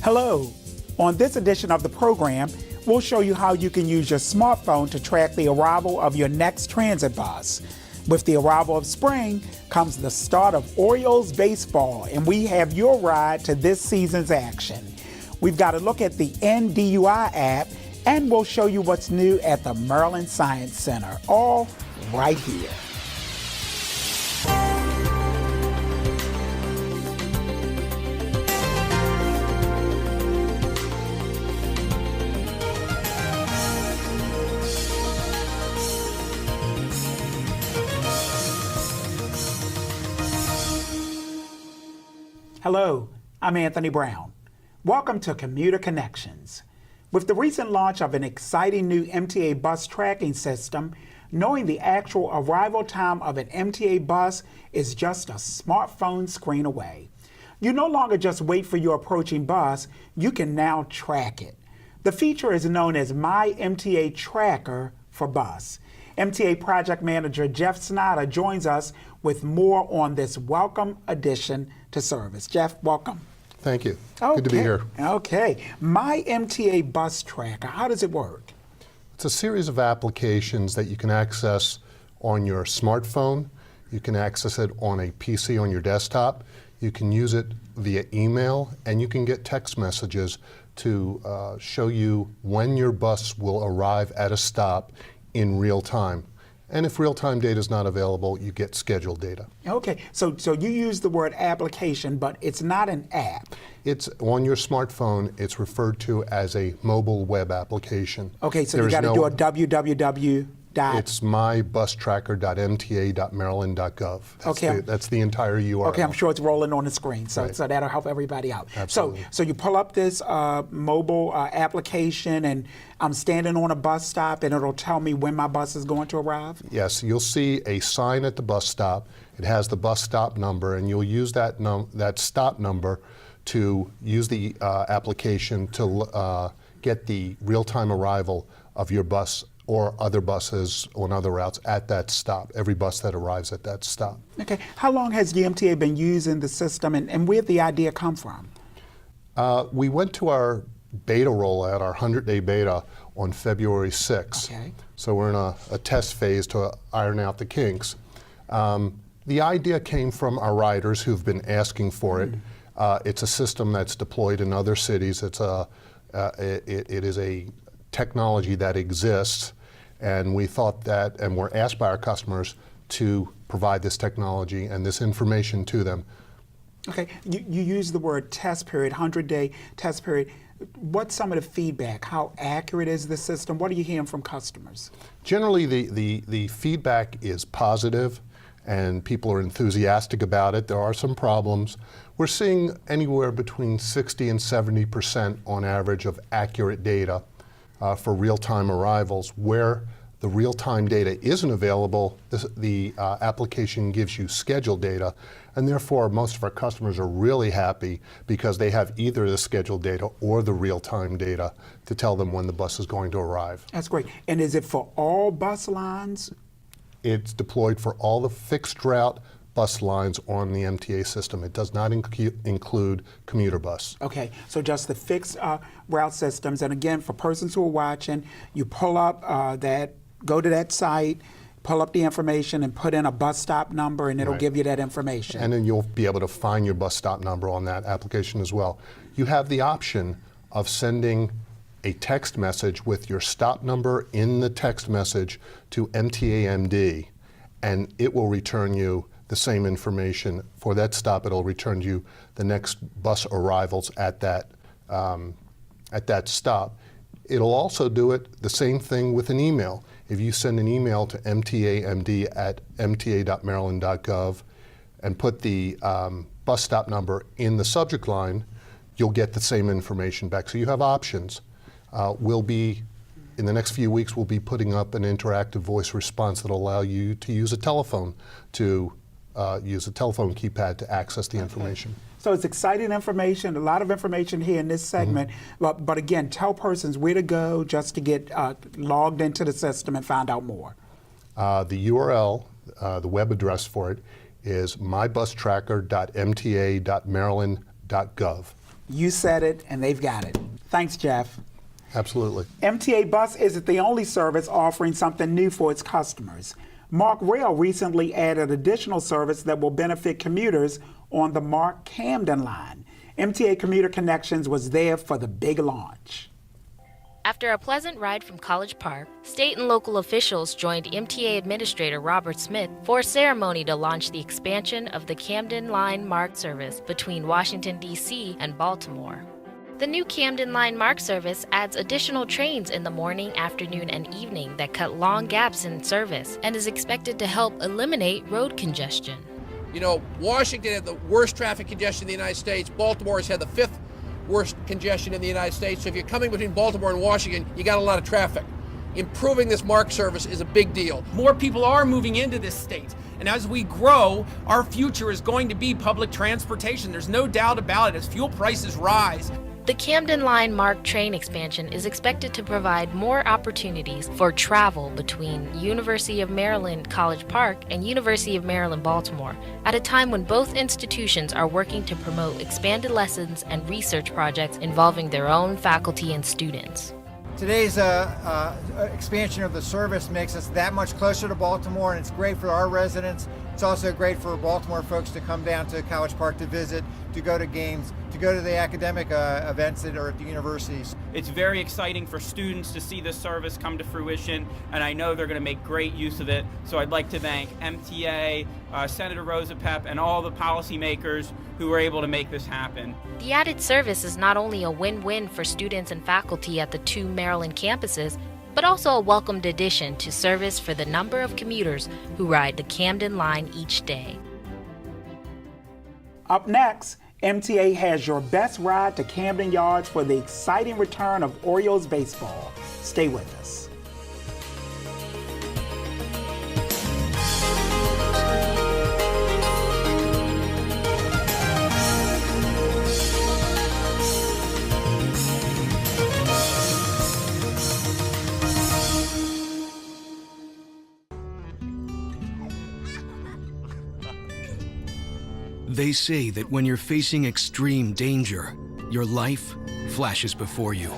Hello. On this edition of the program, we'll show you how you can use your smartphone to track the arrival of your next transit bus. With the arrival of spring comes the start of Orioles baseball, and we have your ride to this season's action. We've got a look at the ENDUI app, and we'll show you what's new at the Maryland Science Center, all right here. Hello, I'm Anthony Brown. Welcome to Commuter Connections. With the recent launch of an exciting new MTA bus tracking system, knowing the actual arrival time of an MTA bus is just a smartphone screen away. You no longer just wait for your approaching bus, you can now track it. The feature is known as My MTA Tracker for Bus. MTA Project Manager Jeff Snyder joins us with more on this welcome addition to service. Jeff, welcome. Thank you. Okay. Good to be here. Okay. My MTA Bus Tracker, how does it work? It's a series of applications that you can access on your smartphone. You can access it on a PC on your desktop. You can use it via email, and you can get text messages to show you when your bus will arrive at a stop in real time. And if real-time data is not available, you get scheduled data. Okay, so you use the word application, but it's not an app. It's on your smartphone. It's referred to as a mobile web application. Okay, so you got to do a www. It's mybustracker.mta.maryland.gov. That's the entire URL. Okay, I'm sure it's rolling on the screen, so, right. So that'll help everybody out. Absolutely. So you pull up this mobile application, and I'm standing on a bus stop, and it'll tell me when my bus is going to arrive? Yes, you'll see a sign at the bus stop. It has the bus stop number, and you'll use that stop number to use the application to get the real-time arrival of your bus or other buses on other routes at that stop, every bus that arrives at that stop. Okay, how long has the MTA been using the system, and where'd the idea come from? We went to our beta rollout, our 100-day beta, on February 6th. Okay. So we're in a test phase to iron out the kinks. The idea came from our riders who've been asking for it. It's a system that's deployed in other cities. It is a technology that exists, and we thought that, and we're asked by our customers to provide this technology and this information to them. Okay, you use the word test period, 100-day test period. What's some of the feedback? How accurate is the system? What are you hearing from customers? Generally, the feedback is positive, and people are enthusiastic about it. There are some problems. We're seeing anywhere between 60 and 70% on average of accurate data for real-time arrivals. Where the real-time data isn't available, the application gives you scheduled data, and therefore most of our customers are really happy because they have either the scheduled data or the real-time data to tell them when the bus is going to arrive. That's great. And is it for all bus lines? It's deployed for all the fixed route bus lines on the MTA system. It does not include commuter bus. Okay, so just the fixed route systems. And again, for persons who are watching, you pull up go to that site, pull up the information, and put in a bus stop number, and it'll Right. give you that information. And then you'll be able to find your bus stop number on that application as well. You have the option of sending a text message with your stop number in the text message to MTA MD, and it will return you the same information. For that stop, it'll return you the next bus arrivals at that stop. It'll also do it the same thing with an email. If you send an email to mtamd@mta.maryland.gov and put the bus stop number in the subject line, you'll get the same information back. So you have options. In the next few weeks, we'll be putting up an interactive voice response that'll allow you to use a telephone keypad to access the information. So it's exciting information, a lot of information here in this segment. But again, tell persons where to go just to get logged into the system and find out more. The URL, the web address for it, is mybustracker.mta.maryland.gov. You said it, and they've got it. Thanks, Jeff. Absolutely. MTA Bus isn't the only service offering something new for its customers. Mark Rail recently added additional service that will benefit commuters on the Mark Camden line. MTA Commuter Connections was there for the big launch. After a pleasant ride from College Park, state and local officials joined MTA Administrator Robert Smith for a ceremony to launch the expansion of the Camden Line MARC service between Washington, D.C. and Baltimore. The new Camden Line MARC service adds additional trains in the morning, afternoon, and evening that cut long gaps in service and is expected to help eliminate road congestion. You know, Washington had the worst traffic congestion in the United States. Baltimore has had the 5th worst congestion in the United States. So if you're coming between Baltimore and Washington, you got a lot of traffic. Improving this MARC service is a big deal. More people are moving into this state. And as we grow, our future is going to be public transportation. There's no doubt about it as fuel prices rise. The Camden Line MARC train expansion is expected to provide more opportunities for travel between University of Maryland College Park and University of Maryland Baltimore at a time when both institutions are working to promote expanded lessons and research projects involving their own faculty and students. Today's expansion of the service makes us that much closer to Baltimore, and it's great for our residents. It's also great for Baltimore folks to come down to College Park to visit, to go to games, to go to the academic events that are at the universities. It's very exciting for students to see this service come to fruition, and I know they're going to make great use of it. So I'd like to thank MTA, Senator Rosapep, and all the policymakers who were able to make this happen. The added service is not only a win-win for students and faculty at the 2 Maryland campuses, but also a welcomed addition to service for the number of commuters who ride the Camden line each day. Up next, MTA has your best ride to Camden Yards for the exciting return of Orioles baseball. Stay with us. They say that when you're facing extreme danger, your life flashes before you.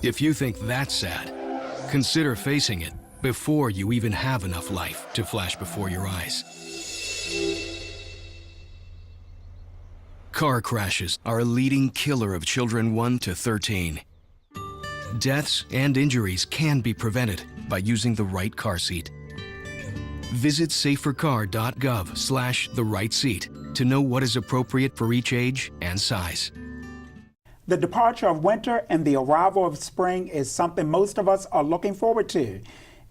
If you think that's sad, consider facing it before you even have enough life to flash before your eyes. Car crashes are a leading killer of children 1 to 13. Deaths and injuries can be prevented by using the right car seat. Visit safercar.gov/the-right-seat to know what is appropriate for each age and size. The departure of winter and the arrival of spring is something most of us are looking forward to.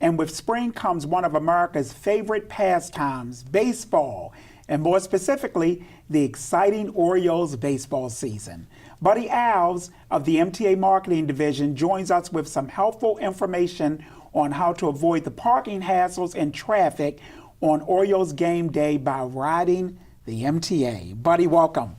And with spring comes one of America's favorite pastimes, baseball, and more specifically, the exciting Orioles baseball season. Buddy Alves of the MTA Marketing Division joins us with some helpful information on how to avoid the parking hassles and traffic on Orioles game day by riding the MTA. Buddy, welcome.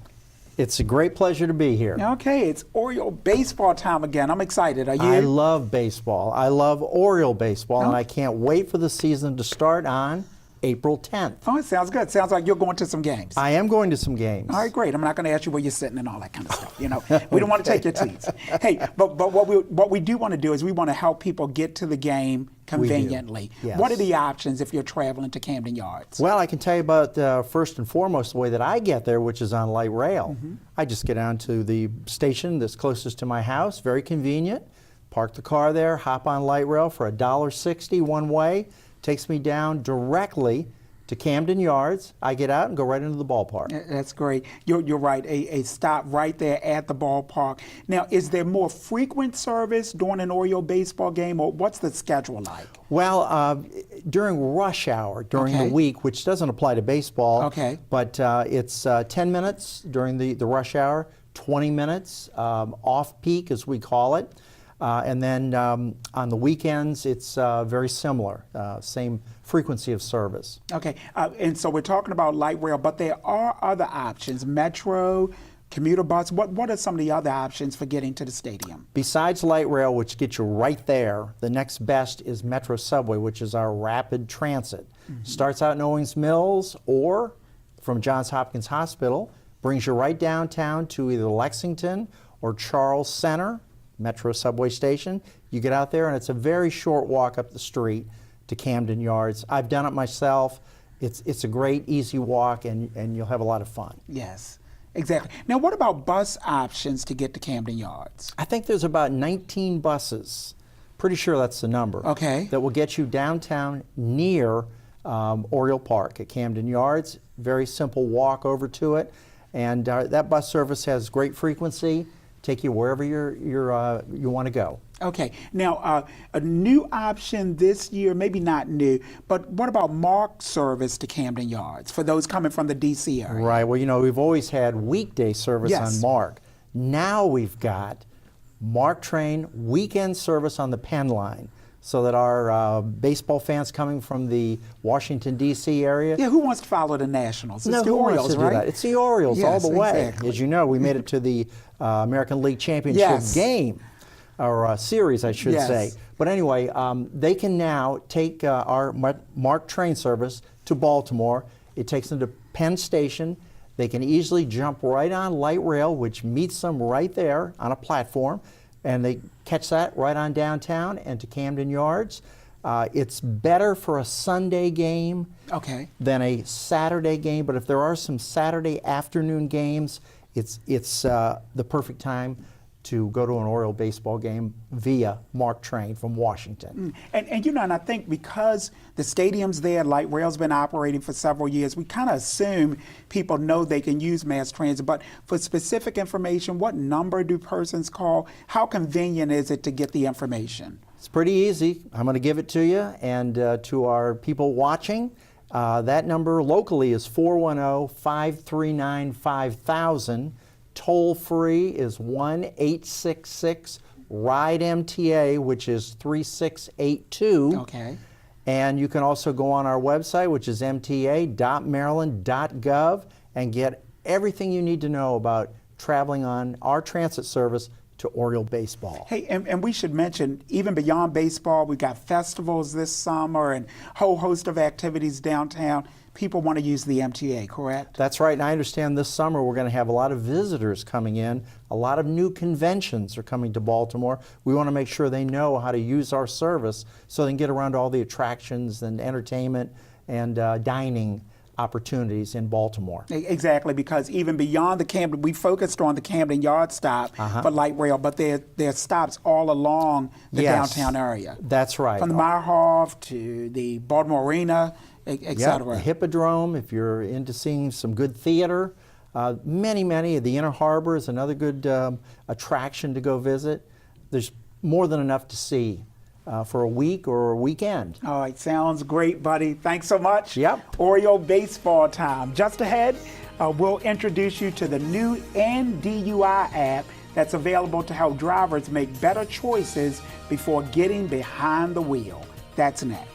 It's a great pleasure to be here. Okay, it's Oriole baseball time again. I'm excited. Are you? I love baseball. I love Oriole baseball, and I can't wait for the season to start on April 10th. Oh, it sounds good. Sounds like you're going to some games. I am going to some games. All right, great. I'm not going to ask you where you're sitting and all that kind of stuff. You know, we don't want to take your seats. Hey, but what we do want to do is we want to help people get to the game conveniently. Yes. What are the options if you're traveling to Camden Yards? Well, I can tell you about first and foremost the way that I get there, which is on light rail. I just get down to the station that's closest to my house, very convenient. Park the car there, hop on light rail for $1.60 one way. Takes me down directly to Camden Yards. I get out and go right into the ballpark. That's great. You're right. A stop right there at the ballpark. Now, is there more frequent service during an Oriole baseball game, or what's the schedule like? Well, during rush hour, during the week, which doesn't apply to baseball, but it's 10 minutes during the rush hour, 20 minutes off-peak, as we call it. And then on the weekends, it's very similar, same frequency of service. Okay, and so we're talking about light rail, but there are other options, metro, commuter bus. What are some of the other options for getting to the stadium? Besides light rail, which gets you right there, the next best is Metro Subway, which is our rapid transit. Starts out in Owings Mills or from Johns Hopkins Hospital, brings you right downtown to either Lexington or Charles Center, Metro Subway station. You get out there and it's a very short walk up the street to Camden Yards. I've done it myself. It's a great, easy walk, and you'll have a lot of fun. Yes. Exactly. Now, what about bus options to get to Camden Yards? I think there's about 19 buses, pretty sure that's the number, Okay. that will get you downtown near Oriole Park at Camden Yards. Very simple walk over to it. And that bus service has great frequency, take you wherever you want to go. Okay. Now, a new option this year, maybe not new, but what about MARC service to Camden Yards for those coming from the D.C. area? Right. Well, you know, we've always had weekday service Yes. on MARC. Now we've got MARC train weekend service on the Penn line, so that our baseball fans coming from the Washington, D.C. area. Yeah, who wants to follow the Nationals? It's No, the who Orioles, wants to right? do that? It's the Orioles all Yes, the way. exactly. As you know, we made it to the American League Championship Yes. game, or series, I should Yes. say. But anyway, they can now take our MARC train service to Baltimore. It takes them to Penn Station. They can easily jump right on light rail, which meets them right there on a platform, and they catch that right on downtown and to Camden Yards. It's better for a Sunday game Okay. than a Saturday game, but if there are some Saturday afternoon games, it's the perfect time to go to an Oriole baseball game via MARC train from Washington. And you know, and I think because the stadium's there, light rail's been operating for several years, we kind of assume people know they can use mass transit. But for specific information, what number do persons call? How convenient is it to get the information? It's pretty easy. I'm going to give it to you, and to our people watching, that number locally is 410-539-5000. Toll free is 1-866-RIDE-MTA, which is 3682. Okay. And you can also go on our website, which is mta.maryland.gov, and get everything you need to know about traveling on our transit service to Oriole baseball. Hey, and we should mention, even beyond baseball, we've got festivals this summer and a whole host of activities downtown. People want to use the MTA, correct? That's right, and I understand this summer we're going to have a lot of visitors coming in. A lot of new conventions are coming to Baltimore. We want to make sure they know how to use our service so they can get around to all the attractions and entertainment and dining opportunities in Baltimore. Exactly, because even beyond the Camden, we focused on the Camden Yard stop for light rail, but there are stops all along the Yes, downtown area. That's right. From the Meyerhoff to the Baltimore Arena, et cetera. The Hippodrome, if you're into seeing some good theater. Many, the Inner Harbor is another good attraction to go visit. There's more than enough to see for a week or a weekend. All right, sounds great, buddy. Thanks so much. Yep. Oriole baseball time. Just ahead, we'll introduce you to the new ENDUI app that's available to help drivers make better choices before getting behind the wheel. That's next.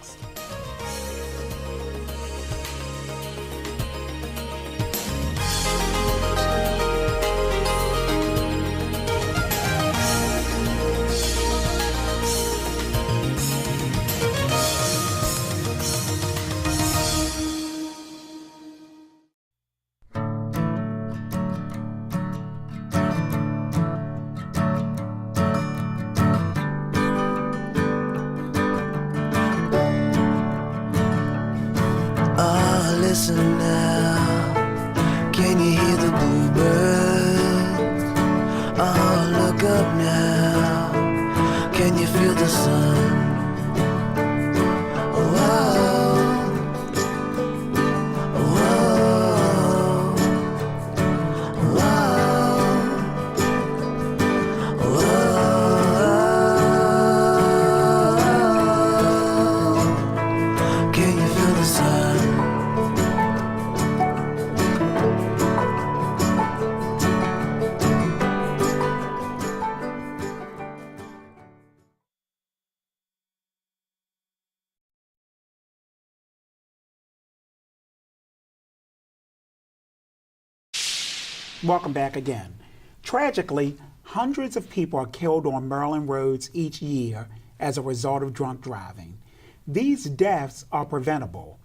Listen now, can you hear the bluebirds? Oh, look up now, can you feel the sun? Welcome back again. Tragically, hundreds of people are killed on Maryland roads each year as a result of drunk driving. These deaths are preventable.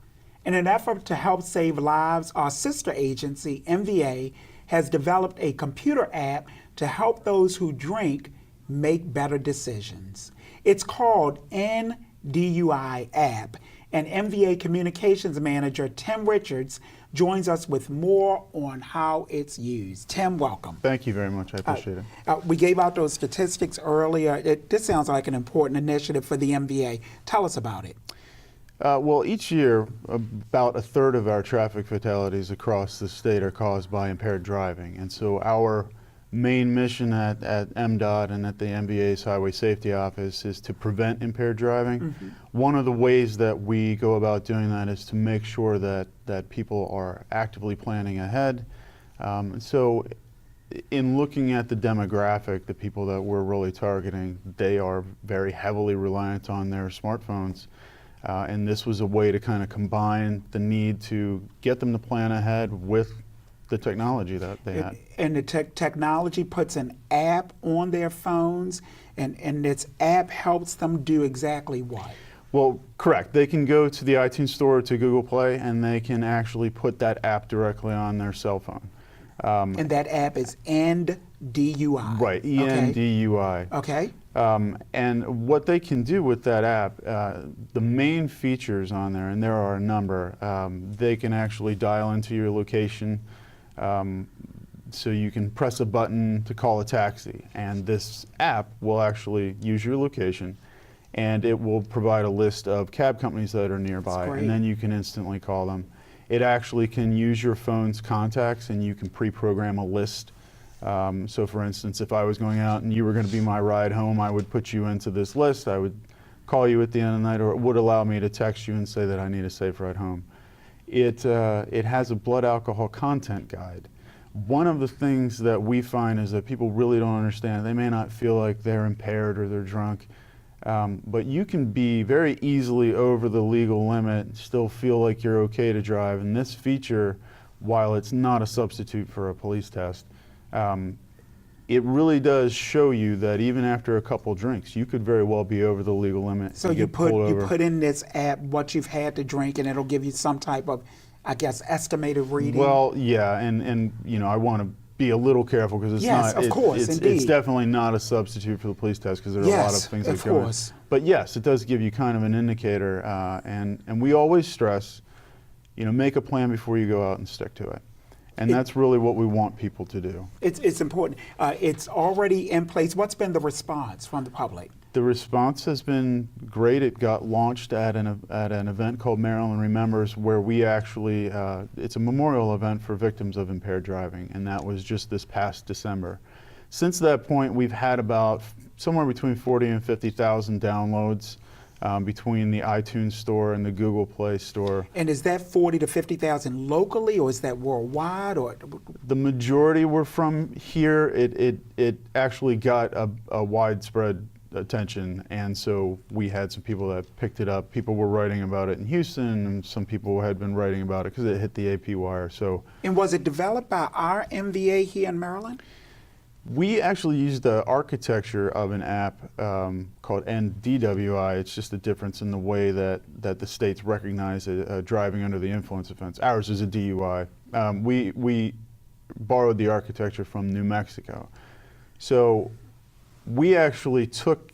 In an effort to help save lives, our sister agency, MVA, has developed a computer app to help those who drink make better decisions. It's called ENDUI app, and MVA Communications Manager Tim Richards joins us with more on how it's used. Tim, welcome. Thank you very much. I appreciate it. We gave out those statistics earlier. This sounds like an important initiative for the MVA. Tell us about it. Well, each year, about a third of our traffic fatalities across the state are caused by impaired driving. And so our main mission at MDOT and at the MVA's Highway Safety Office is to prevent impaired driving. One of the ways that we go about doing that is to make sure that people are actively planning ahead. So in looking at the demographic, the people that we're really targeting, they are very heavily reliant on their smartphones. And this was a way to kind of combine the need to get them to plan ahead with the technology that they had. And the technology puts an app on their phones, and this app helps them do exactly what? Well, correct. They can go to the iTunes Store or to Google Play, and they can actually put that app directly on their cell phone. And that app is ENDUI. Right, ENDUI. Okay. And what they can do with that app, the main features on there, and there are a number, they can actually dial into your location. So you can press a button to call a taxi, and this app will actually use your location, and it will provide a list of cab companies that are nearby, and then you can instantly call them. It actually can use your phone's contacts, and you can pre-program a list. So for instance, if I was going out and you were going to be my ride home, I would put you into this list. I would call you at the end of the night, or it would allow me to text you and say that I need a safe ride home. It has a blood alcohol content guide. One of the things that we find is that people really don't understand. They may not feel like they're impaired or they're drunk, but you can be very easily over the legal limit, still feel like you're okay to drive. And this feature, while it's not a substitute for a police test, it really does show you that even after a couple drinks, you could very well be over the legal limit. So you put in this app what you've had to drink, and it'll give you some type of, I guess, estimated reading. Well, yeah, and you know, I want to be a little careful because it's yes, not. Of course, indeed. It's definitely not a substitute for the police test because there are a lot of things that go in. But yes, it does give you kind of an indicator, and we always stress, you know, make a plan before you go out and stick to it. And that's really what we want people to do. It's important. It's already in place. What's been the response from the public? The response has been great. It got launched at an event called Maryland Remembers, where we actually, it's a memorial event for victims of impaired driving, and that was just this past December. Since that point, we've had about somewhere between 40 and 50,000 downloads. Between the iTunes Store and the Google Play Store. And is that 40 to 50,000 locally, or is that worldwide? Or the majority were from here. It actually got a widespread attention, and so we had some people that picked it up. People were writing about it in Houston, and some people had been writing about it because it hit the AP wire. So. And was it developed by our MVA here in Maryland? We actually used the architecture of an app called ENDUI. It's just a difference in the way that the states recognize driving under the influence offense. Ours is a DUI. We borrowed the architecture from New Mexico. So we actually took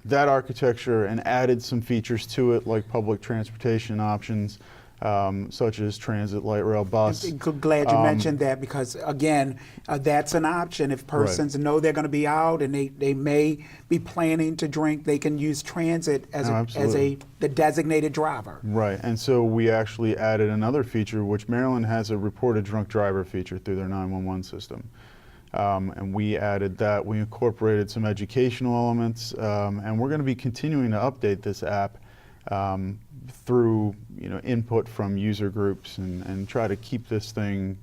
that architecture and added some features to it, like public transportation options, such as transit, light rail, bus. I'm glad you mentioned that, because again, that's an option. If persons know they're going to be out and they may be planning to drink, they can use transit as the designated driver. Right, and so we actually added another feature, which Maryland has a reported drunk driver feature through their 911 system. And we added that. We incorporated some educational elements, and we're going to be continuing to update this app through input from user groups and try to keep this thing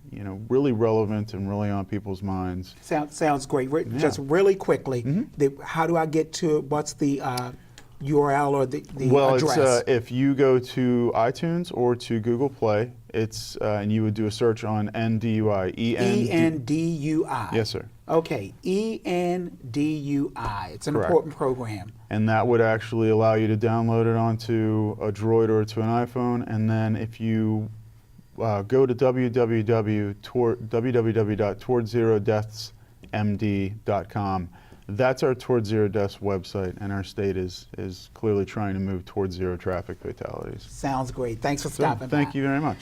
really relevant and really on people's minds. Sounds great. Just really quickly, how do I get to it? What's the URL or the well, address? it's if you go to iTunes or to Google Play, it's and you would do a search on ENDUI. ENDUI. Yes, sir. Okay, ENDUI. It's an Correct. important program. And that would actually allow you to download it onto a Droid or to an iPhone. And then if you go to www.towardzerodeathsmd.com, that's our Toward Zero Deaths website, and our state is clearly trying to move towards zero traffic fatalities. Sounds great. Thanks for stopping by. Thank you very much.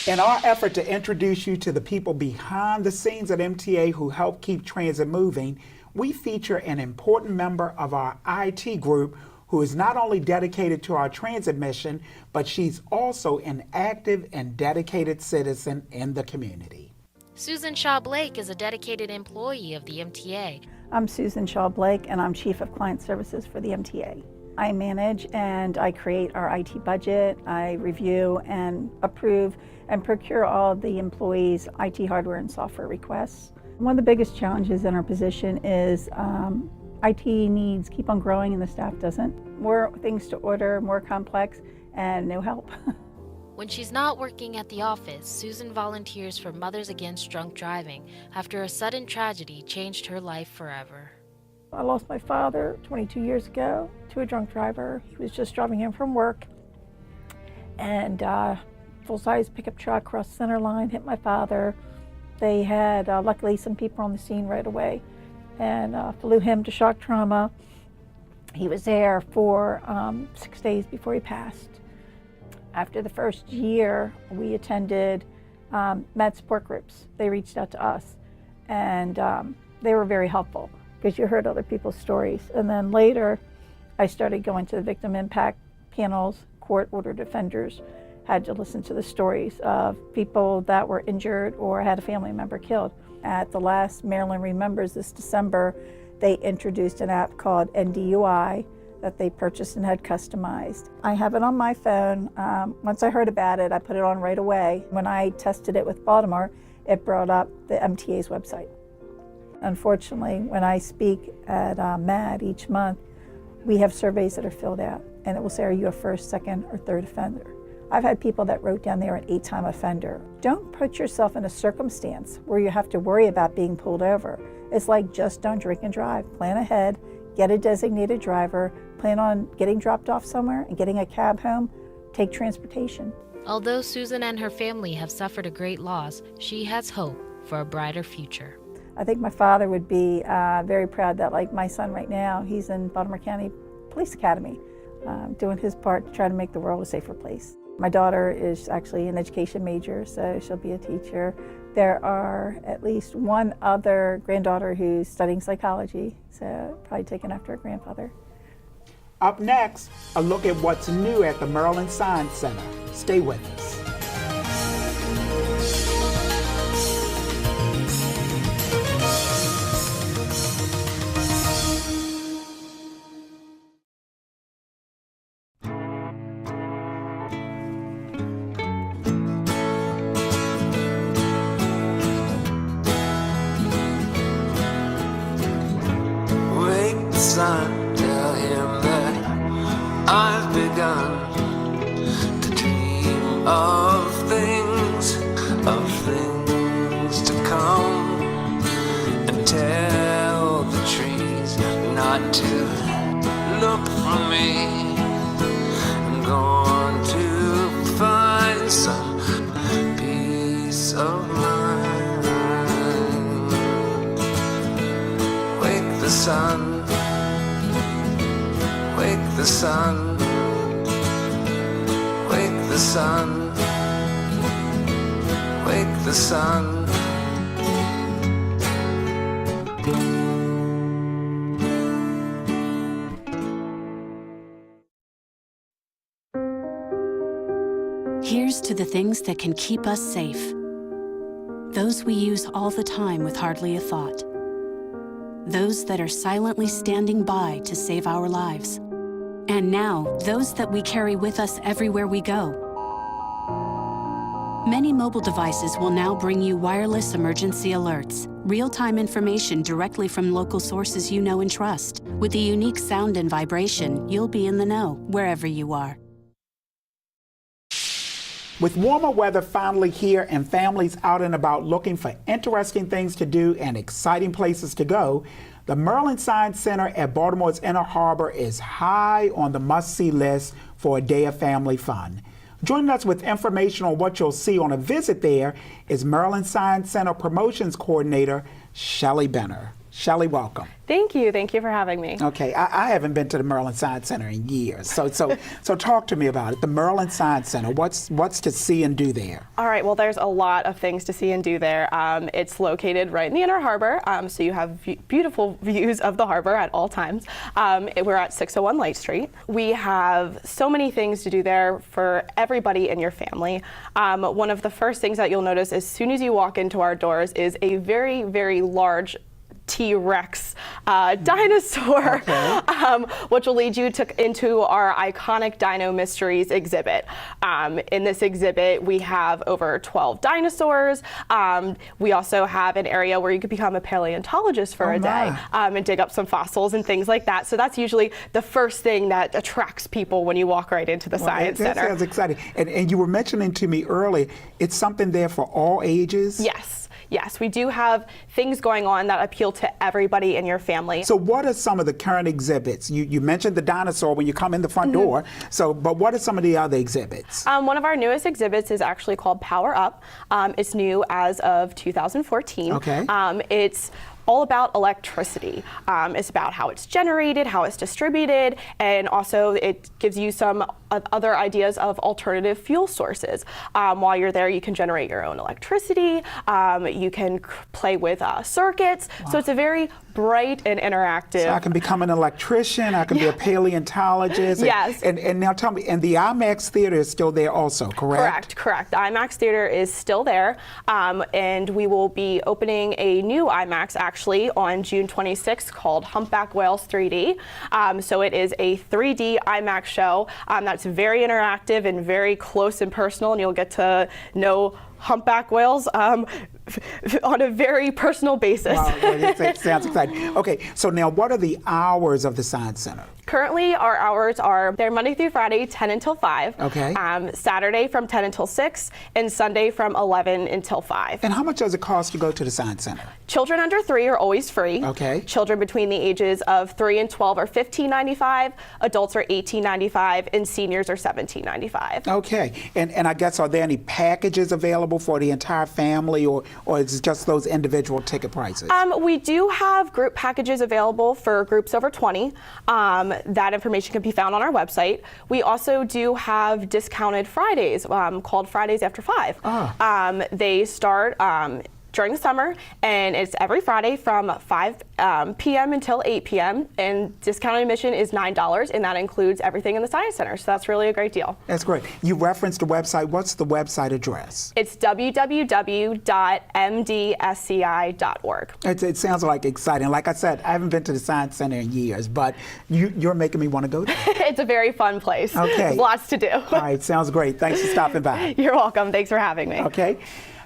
In our effort to introduce you to the people behind the scenes at MTA who help keep transit moving, we feature an important member of our IT group who is not only dedicated to our transit mission, but she's also an active and dedicated citizen in the community. Susan Shaw Blake is a dedicated employee of the MTA. I'm Susan Shaw Blake, and I'm Chief of Client Services for the MTA. I manage and I create our IT budget. I review and approve and procure all of the employees' IT hardware and software requests. One of the biggest challenges in our position is IT needs keep on growing and the staff doesn't. More things to order, more complex, and no help. When she's not working at the office, Susan volunteers for Mothers Against Drunk Driving after a sudden tragedy changed her life forever. I lost my father 22 years ago to a drunk driver. He was just driving in from work, and full-size pickup truck crossed the center line, hit my father. They had, luckily, some people on the scene right away, and flew him to shock trauma. He was there for 6 days before he passed. After the first year, we attended med support groups. They reached out to us, and they were very helpful because you heard other people's stories. And then later, I started going to the victim impact panels, court-ordered offenders, had to listen to the stories of people that were injured or had a family member killed. At the last Maryland Remembers this December, they introduced an app called ENDUI that they purchased and had customized. I have it on my phone. Once I heard about it, I put it on right away. When I tested it with Baltimore, it brought up the MTA's website. Unfortunately, when I speak at MAD each month, we have surveys that are filled out, and it will say, are you a first, second, or third offender? I've had people that wrote down they were an 8-time offender. Don't put yourself in a circumstance where you have to worry about being pulled over. It's like, just don't drink and drive. Plan ahead, get a designated driver, plan on getting dropped off somewhere and getting a cab home, take transportation. Although Susan and her family have suffered a great loss, she has hope for a brighter future. I think my father would be very proud that, like my son right now, he's in Baltimore County Police Academy, doing his part to try to make the world a safer place. My daughter is actually an education major, so she'll be a teacher. There are at least one other granddaughter who's studying psychology, so probably taken after her grandfather. Up next, a look at what's new at the Maryland Science Center. Stay with us. Son, tell him that I've begun to dream of things to come, and tell the trees not to look for me. I'm going to find some peace of mind. Wake the sun. Wake the sun, wake the sun, wake the sun. Here's to the things that can keep us safe. Those we use all the time with hardly a thought. Those that are silently standing by to save our lives. And now, those that we carry with us everywhere we go. Many mobile devices will now bring you wireless emergency alerts, Real-time information directly from local sources you know and trust. With the unique sound and vibration, you'll be in the know wherever you are. With warmer weather finally here and families out and about looking for interesting things to do and exciting places to go, the Maryland Science Center at Baltimore's Inner Harbor is high on the must-see list for a day of family fun. Joining us with information on what you'll see on a visit there is Maryland Science Center Promotions Coordinator, Shelley Benner. Shelley, welcome. Thank you for having me. Okay, I haven't been to the Maryland Science Center in years, so talk to me about it. The Maryland Science Center, what's to see and do there? All right, well, there's a lot of things to see and do there. It's located right in the Inner Harbor, so you have beautiful views of the harbor at all times. We're at 601 Light Street. We have so many things to do there for everybody in your family. One of the first things that you'll notice as soon as you walk into our doors is a very, very large T-Rex dinosaur, which will lead you into our iconic Dino Mysteries exhibit. In this exhibit, we have over 12 dinosaurs. We also have an area where you could become a paleontologist for a day and dig up some fossils and things like that. So that's usually the first thing that attracts people when you walk right into the Science Center. That sounds exciting. And you were mentioning to me earlier, it's something there for all ages? Yes, we do have things going on that appeal to everybody in your family. So what are some of the current exhibits? You mentioned the dinosaur when you come in the front door, but what are some of the other exhibits? One of our newest exhibits is actually called Power Up. It's new as of 2014. It's all about electricity. It's about how it's generated, how it's distributed, and also it gives you some other ideas of alternative fuel sources. While you're there, you can generate your own electricity. You can play with circuits. So it's a very bright and interactive. So I can become an electrician, I can be a paleontologist. Yes. And now tell me, and the IMAX Theater is still there also, correct? Correct. The IMAX Theater is still there, and we will be opening a new IMAX actually on June 26th called Humpback Whales 3D. So it is a 3D IMAX show that's very interactive and very close and personal, and you'll get to know humpback whales on a very personal basis. Wow, it sounds exciting. Okay, so now what are the hours of the Science Center? Currently, our hours they're Monday through Friday, 10 until 5. Okay. Saturday from 10 until 6, and Sunday from 11 until 5. And how much does it cost to go to the Science Center? Children under 3 are always free. Okay. Children between the ages of 3 and 12 are $15.95, adults are $18.95, and seniors are $17.95. Okay, and I guess are there any packages available for the entire family, or is it just those individual ticket prices? We do have group packages available for groups over 20. That information can be found on our website. We also do have discounted Fridays called Fridays After 5. They start during the summer, and it's every Friday from 5 p.m. until 8 p.m. and discounted admission is $9, and that includes everything in the Science Center, so that's really a great deal. That's great. You referenced the website. What's the website address? It's www.mdsci.org. It sounds like exciting. Like I said, I haven't been to the Science Center in years, but you're making me want to go there. It's a very fun place. Okay. There's lots to do. All right, sounds great. Thanks for stopping by. You're welcome. Thanks for having me. Okay.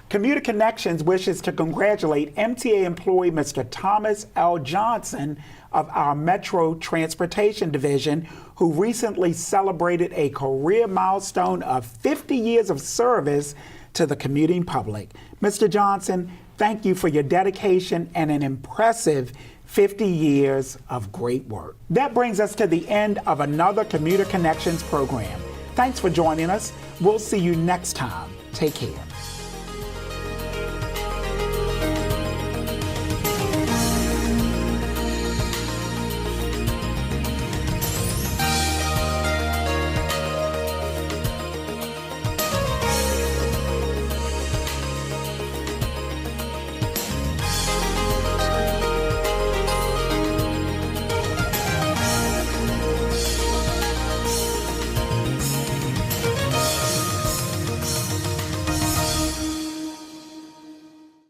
Commuter Connections wishes to congratulate MTA employee Mr. Thomas L. Johnson of our Metro Transportation Division, who recently celebrated a career milestone of 50 years of service to the commuting public. Mr. Johnson, thank you for your dedication and an impressive 50 years of great work. That brings us to the end of another Commuter Connections program. Thanks for joining us. We'll see you next time. Take care.